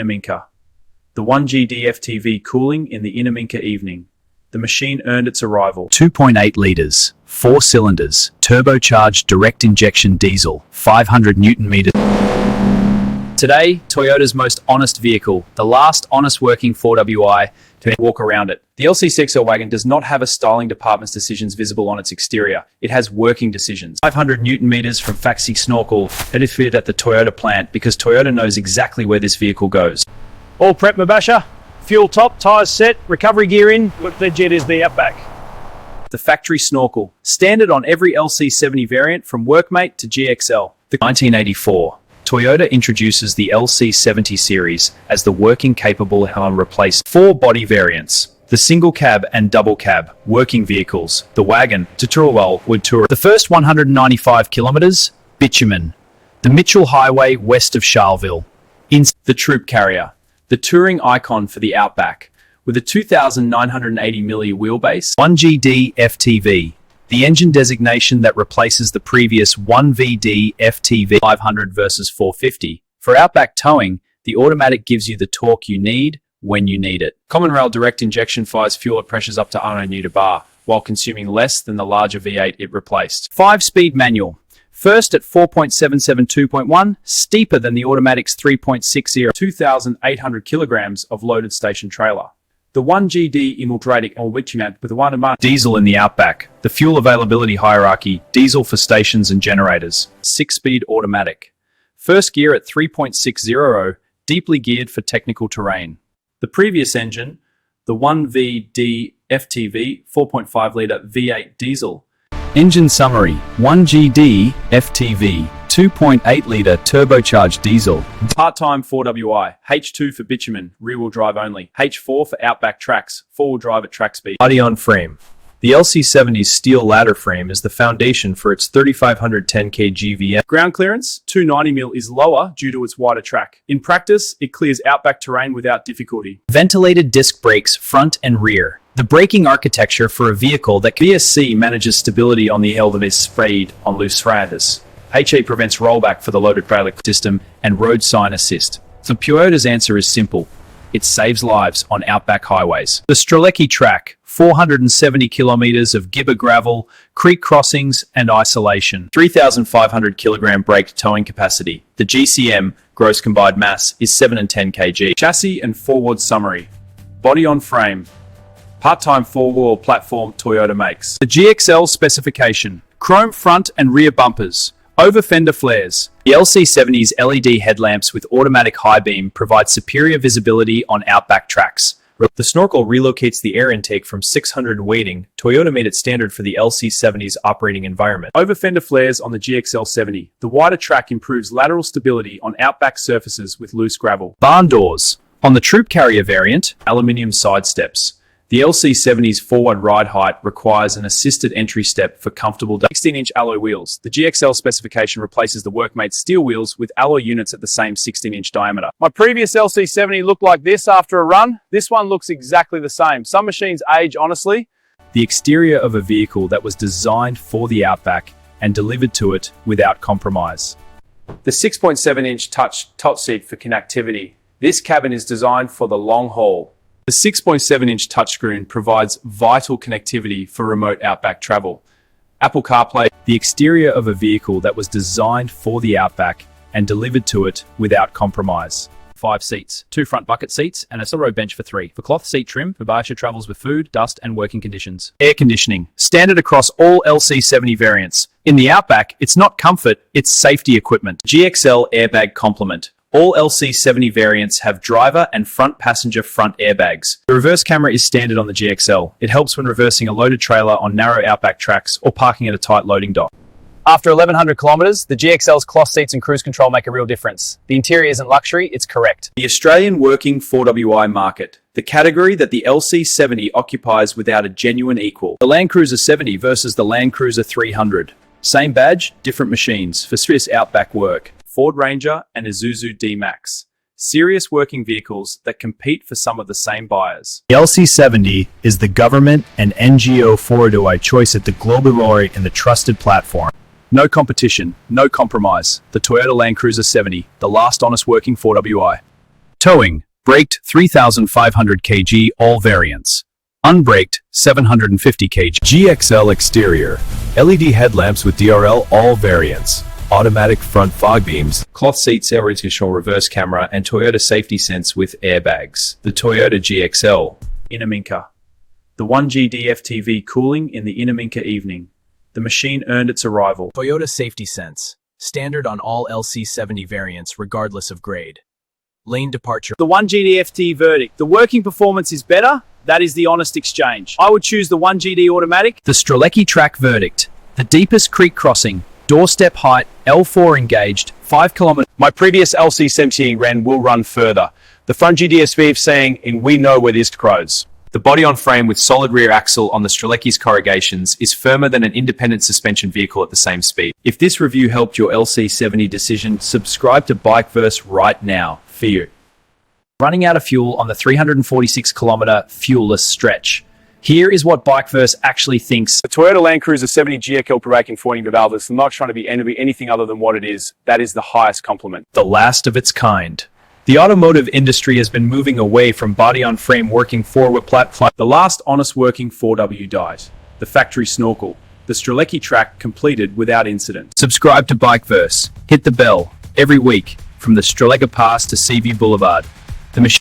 Minka. The 1GD FTV cooling in the Minka evening. The machine earned its arrival. 2.8 litres, 4 cylinders, turbocharged direct injection diesel, 500 Newton meters. Today, Toyota's most honest vehicle, the last honest working 4WI to walk around it. The LC6L wagon does not have a styling department's decisions visible on its exterior. It has working decisions. 500 Newton meters from Faxi Snorkel that is fitted at the Toyota plant because Toyota knows exactly where this vehicle goes. All prep, Mabasha. Fuel top, tyres set, recovery gear in. Look, the jet is the Outback. The factory Snorkel, standard on every LC70 variant from Workmate to GXL. The 1984. Toyota introduces the LC70 series as the working capable and replaced 4 body variants. The single cab and double cab working vehicles. The wagon, Tuturwell would tour the first 195 kilometers, bitumen. The Mitchell Highway west of Charleville. In the troop carrier, the touring icon for the Outback, with a 2,980mm wheelbase. 1GD FTV. The engine designation that replaces the previous 1VD FTV 500 versus 450. For Outback towing, the automatic gives you the torque you need when you need it. Common rail direct injection fires fuel at pressures up to 100 bar, while consuming less than the larger V8 it replaced. 5-speed manual. First at 4.77 2.1, steeper than the automatic's 3.60, 2,800 kilograms of loaded station trailer. The 1GD Imultratic or Witchinat with 1 diesel in the Outback. The fuel availability hierarchy, diesel for stations and generators. 6-speed automatic. First gear at 3.60, deeply geared for technical terrain. The previous engine, the 1VD FTV 4.5-litre V8 diesel. Engine summary, 1GD FTV 2.8-litre turbocharged diesel. Part-time 4WI, H2 for bitumen, rear-wheel drive only. H4 for Outback tracks, 4-wheel drive at track speed. Body on frame. The LC70's steel ladder frame is the foundation for its 3,510 kg VM. Ground clearance, 290mm, is lower due to its wider track. In practice, it clears Outback terrain without difficulty. Ventilated disc brakes front and rear. The braking architecture for a vehicle that VSC manages stability on the hill that is sprayed on loose riders. HA prevents rollback for the loaded trailer system and road sign assist. So Toyota's answer is simple. It saves lives on Outback highways. The Strelecki track, 470 kilometers of gibber gravel, creek crossings and isolation. 3,500 kilogram brake towing capacity. The GCM, gross combined mass, is 7 and 10 kg. Chassis and forward summary. Body on frame. Part-time 4-wheel platform Toyota makes. The GXL specification. Chrome front and rear bumpers. Over fender flares. The LC70's LED headlamps with automatic high beam provide superior visibility on Outback tracks. The Snorkel relocates the air intake from 600 weighting. Toyota made it standard for the LC70's operating environment. Over fender flares on the GXL 70. The wider track improves lateral stability on Outback surfaces with loose gravel. Barn doors. On the troop carrier variant, aluminium side steps. The LC70's forward ride height requires an assisted entry step for comfortable 16-inch alloy wheels. The GXL specification replaces the Workmate steel wheels with alloy units at the same 16-inch diameter. My previous LC70 looked like this after a run. This one looks exactly the same. Some machines age, honestly. The exterior of a vehicle that was designed for the Outback and delivered to it without compromise. The 6.7-inch touch top seat for connectivity. This cabin is designed for the long haul. The 6.7-inch touchscreen provides vital connectivity for remote Outback travel. Apple CarPlay, the exterior of a vehicle that was designed for the Outback and delivered to it without compromise. 5 seats, 2 front bucket seats, and a single row bench for 3. For cloth seat trim, Mabasha travels with food, dust, and working conditions. Air conditioning, standard across all LC70 variants. In the Outback, it's not comfort, it's safety equipment. GXL airbag complement. All LC70 variants have driver and front passenger front airbags. The reverse camera is standard on the GXL. It helps when reversing a loaded trailer on narrow Outback tracks or parking at a tight loading dock. After 1,100 kilometers, the GXL's cloth seats and cruise control make a real difference. The interior isn't luxury, it's correct. The Australian working 4WI market, the category that the LC70 occupies without a genuine equal. The LandCruiser 70 versus the LandCruiser 300. Same badge, different machines for Swiss Outback work. Ford Ranger and Isuzu D-Max. Serious working vehicles that compete for some of the same buyers. The LC70 is the government and NGO 4WI choice at the global lorry and the trusted platform. No competition, no compromise. The Toyota LandCruiser 70, the last honest working 4WI. Towing, braked 3,500 kg, all variants. Unbraked 750 kg. GXL exterior, LED headlamps with DRL, all variants. Automatic front fog beams. Cloth seats, air control, reverse camera, and Toyota Safety Sense with airbags. The Toyota GXL. Inaminka. The 1G DFTV cooling in the Inaminka evening. The machine earned its arrival. Toyota Safety Sense. Standard on all LC70 variants regardless of grade. Lane departure. The 1G DFT verdict. The working performance is better. That is the honest exchange. I would choose the 1GD automatic. The Strzelecki track verdict. The deepest creek crossing. Doorstep height, L4 engaged, 5 km. My previous LC70 ran will run further. The front GDSV saying, and we know where this crows. The body-on-frame with solid rear axle on the Strzelecki's corrugations is firmer than an independent suspension vehicle at the same speed. If this review helped your LC70 decision, subscribe to Bikeverse right now. For you. Running out of fuel on the 346-kilometer fuelless stretch. Here is what Bikeverse actually thinks. The Toyota LandCruiser 70 GXL braking 40 valveless. I'm not trying to be anything other than what it is. That is the highest compliment. The last of its kind. The automotive industry has been moving away from body-on-frame working forward platform. The last honest working 4W died. The factory snorkel. The Strzelecki track completed without incident. Subscribe to Bikeverse. Hit the bell every week from the Strzelecki Pass to Seaview Boulevard. The machine